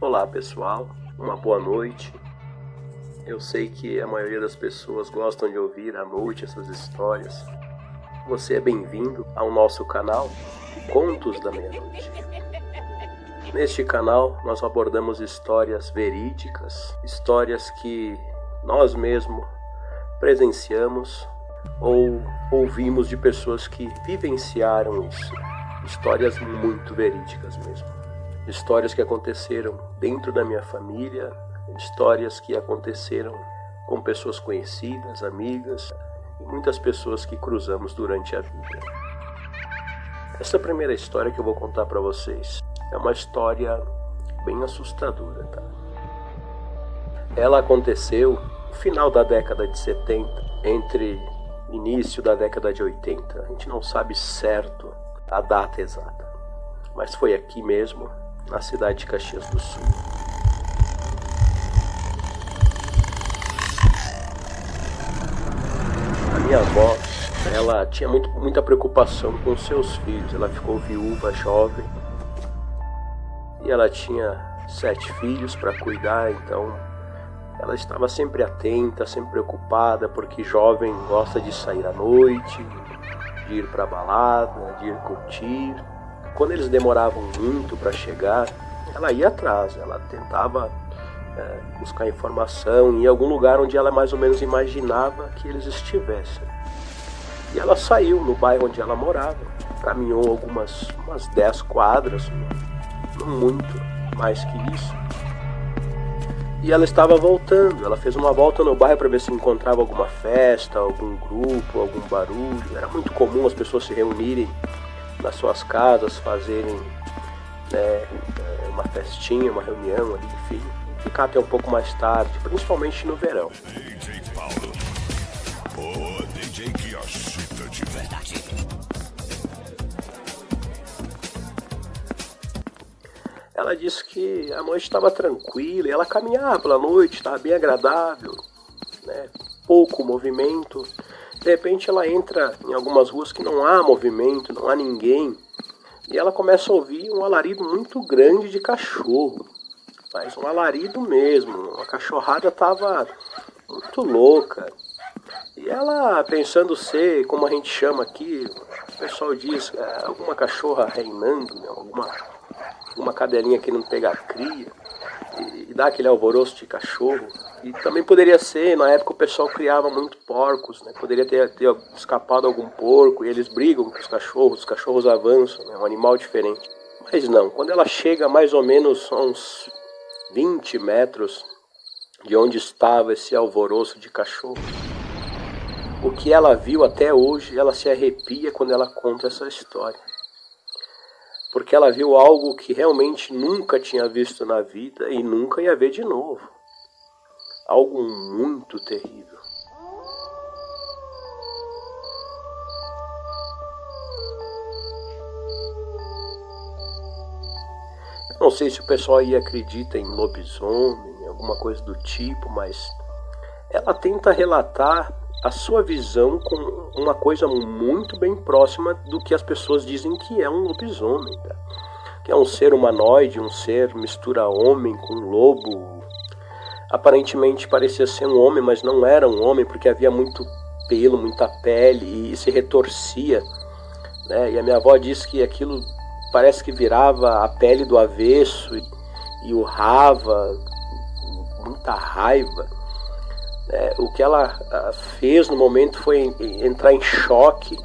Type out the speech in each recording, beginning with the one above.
Olá pessoal, uma boa noite. Eu sei que a maioria das pessoas gostam de ouvir à noite essas histórias. Você é bem-vindo ao nosso canal Contos da Meia-Noite. Neste canal nós abordamos histórias verídicas, histórias que nós mesmos presenciamos ou ouvimos de pessoas que vivenciaram isso. Histórias muito verídicas mesmo. Histórias que aconteceram dentro da minha família, histórias que aconteceram com pessoas conhecidas, amigas e muitas pessoas que cruzamos durante a vida. Essa primeira história que eu vou contar para vocês é uma história bem assustadora, tá? Ela aconteceu no final da década de 70, entre início da década de 80. A gente não sabe certo a data exata, mas foi aqui mesmo, na cidade de Caxias do Sul. A minha avó, ela tinha muita preocupação com seus filhos. Ela ficou viúva jovem e ela tinha 7 filhos para cuidar, então ela estava sempre atenta, sempre preocupada, porque jovem gosta de sair à noite, de ir para a balada, de ir curtir. Quando eles demoravam muito para chegar, ela ia atrás, ela tentava buscar informação em algum lugar onde ela mais ou menos imaginava que eles estivessem. E ela saiu no bairro onde ela morava, caminhou umas 10 quadras, não muito mais que isso. E ela estava voltando, ela fez uma volta no bairro para ver se encontrava alguma festa, algum grupo, algum barulho. Era muito comum as pessoas se reunirem nas suas casas, fazerem uma festinha, uma reunião ali, enfim, ficar até um pouco mais tarde, principalmente no verão. DJ Paulo, o DJ que agita de verdade. Ela disse que a noite estava tranquila e ela caminhava pela noite, estava bem agradável, né? Pouco movimento. De repente ela entra em algumas ruas que não há movimento, não há ninguém, e ela começa a ouvir um alarido muito grande de cachorro, mas um alarido mesmo, a cachorrada estava muito louca. E ela, pensando ser, como a gente chama aqui, o pessoal diz, alguma cachorra reinando, né? Uma cadelinha que não pega a cria, e dá aquele alvoroço de cachorro. E também poderia ser, na época o pessoal criava muito porcos, né? Poderia ter escapado algum porco e eles brigam com os cachorros avançam, é um animal diferente. Mas não, quando ela chega mais ou menos a uns 20 metros de onde estava esse alvoroço de cachorro, o que ela viu até hoje, ela se arrepia quando ela conta essa história. Porque ela viu algo que realmente nunca tinha visto na vida e nunca ia ver de novo. Algo muito terrível. Eu não sei se o pessoal aí acredita em lobisomem, alguma coisa do tipo, mas ela tenta relatar a sua visão com uma coisa muito bem próxima do que as pessoas dizem que é um lobisomem, tá? Que é um ser humanoide, um ser mistura homem com lobo. Aparentemente parecia ser um homem, mas não era um homem, porque havia muito pelo, muita pele e se retorcia, né? E a minha avó disse que aquilo parece que virava a pele do avesso e urrava, muita raiva. O que ela fez no momento foi entrar em choque,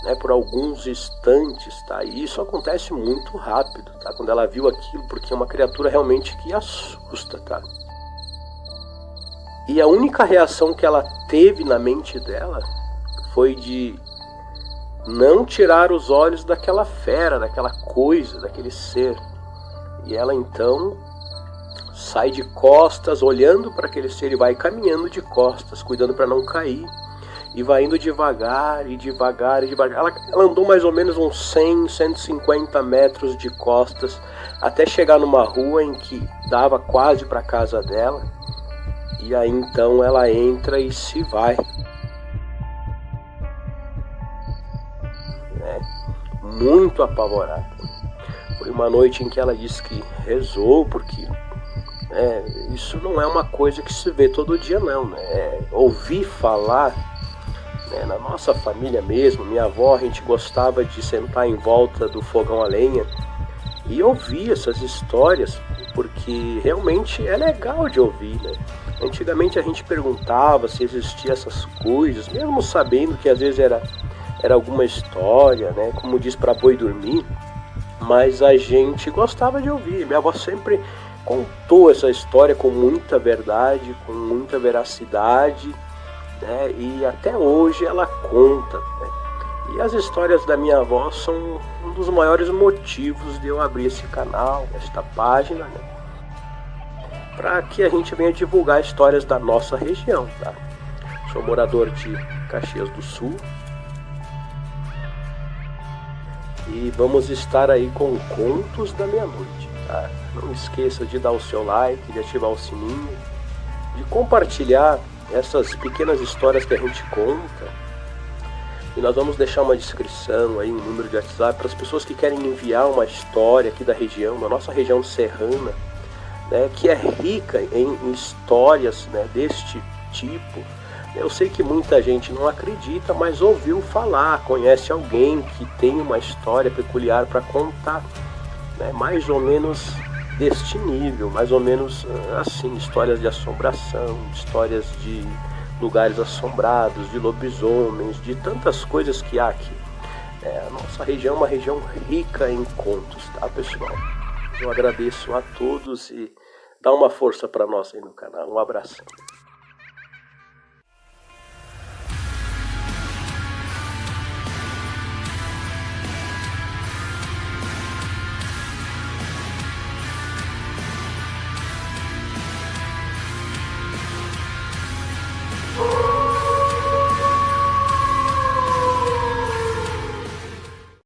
né, por alguns instantes, tá? E isso acontece muito rápido, tá? Quando ela viu aquilo, porque é uma criatura realmente que assusta, tá? E a única reação que ela teve na mente dela foi de não tirar os olhos daquela fera, daquela coisa, daquele ser. E ela então sai de costas, olhando para aquele ser e vai caminhando de costas, cuidando para não cair. E vai indo devagar e devagar e devagar. Ela andou mais ou menos uns 100, 150 metros de costas até chegar numa rua em que dava quase para a casa dela. E aí então ela entra e se vai. muito apavorada. Foi uma noite em que ela disse que rezou, porque isso não é uma coisa que se vê todo dia não, né? Ouvir falar, né, na nossa família mesmo, minha avó, a gente gostava de sentar em volta do fogão a lenha e ouvir essas histórias, porque realmente é legal de ouvir, né? Antigamente a gente perguntava se existiam essas coisas, mesmo sabendo que às vezes era alguma história, né? Como diz para boi dormir, mas a gente gostava de ouvir. Minha avó sempre contou essa história com muita verdade, com muita veracidade, né? E até hoje ela conta, né? E as histórias da minha avó são um dos maiores motivos de eu abrir esse canal, esta página, né? Para que a gente venha divulgar histórias da nossa região, tá? Sou morador de Caxias do Sul e vamos estar aí com Contos da Meia-Noite, tá? Não esqueça de dar o seu like, de ativar o sininho, de compartilhar essas pequenas histórias que a gente conta. E nós vamos deixar uma descrição aí, um número de WhatsApp para as pessoas que querem enviar uma história aqui da região, da nossa região serrana, né, que é rica em histórias, né, deste tipo. Eu sei que muita gente não acredita, mas ouviu falar, conhece alguém que tem uma história peculiar para contar, né, mais ou menos deste nível, mais ou menos assim, histórias de assombração, histórias de lugares assombrados, de lobisomens, de tantas coisas que há aqui. A nossa região é uma região rica em contos, tá, pessoal? Eu agradeço a todos e dá uma força para nós aí no canal. Um abraço.